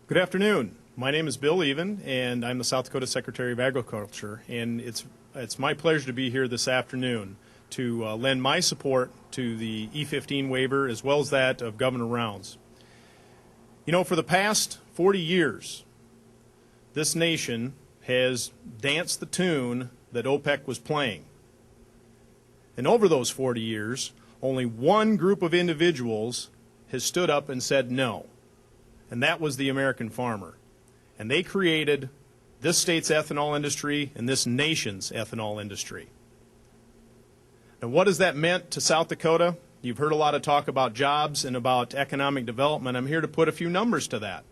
Good afternoon. My name is Bill Even, and I'm the South Dakota Secretary of Agriculture. And it's my pleasure to be here this afternoon to lend my support to the E15 waiver as well as that of Governor Rounds. You know, for the past 40 years, this nation has danced the tune that OPEC was playing. And over those 40 years, only one group of individuals has stood up and said no, and that was the American farmer. And they created this state's ethanol industry and this nation's ethanol industry. Now, what has that meant to South Dakota? You've heard a lot of talk about jobs and about economic development. I'm here to put a few numbers to that.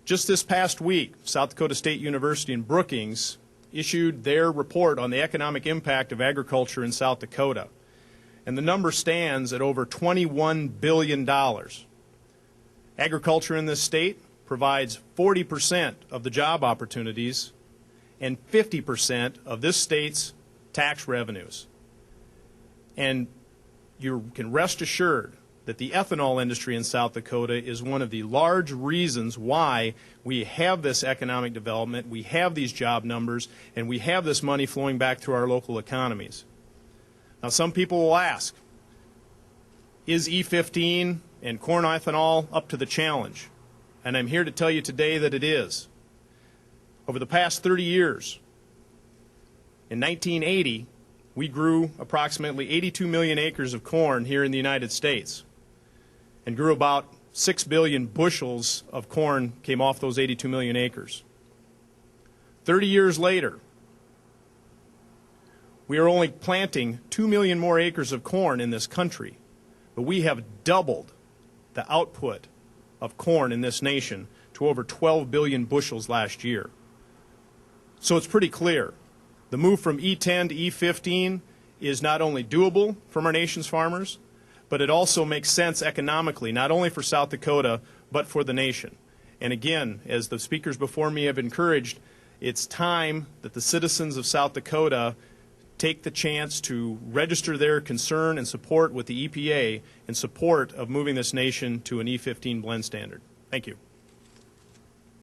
Just this past week, South Dakota State University in Brookings issued their report on the economic impact of agriculture in South Dakota. And the number stands at over $21 billion. Agriculture in this state provides 40% of the job opportunities and 50% of this state's tax revenues. And you can rest assured that the ethanol industry in South Dakota is one of the large reasons why we have this economic development, we have these job numbers, and we have this money flowing back through our local economies. Now, some people will ask, is E15 and corn ethanol up to the challenge? And I'm here to tell you today that it is. Over the past 30 years, in 1980, we grew approximately 82 million acres of corn here in the United States and grew about 6 billion bushels of corn came off those 82 million acres. 30 years later, we are only planting 2 million more acres of corn in this country, but we have doubled the output of corn in this nation to over 12 billion bushels last year. So it's pretty clear. The move from E10 to E15 is not only doable from our nation's farmers, but it also makes sense economically, not only for South Dakota, but for the nation. And again, as the speakers before me have encouraged, it's time that the citizens of South Dakota take the chance to register their concern and support with the EPA in support of moving this nation to an E15 blend standard. Thank you.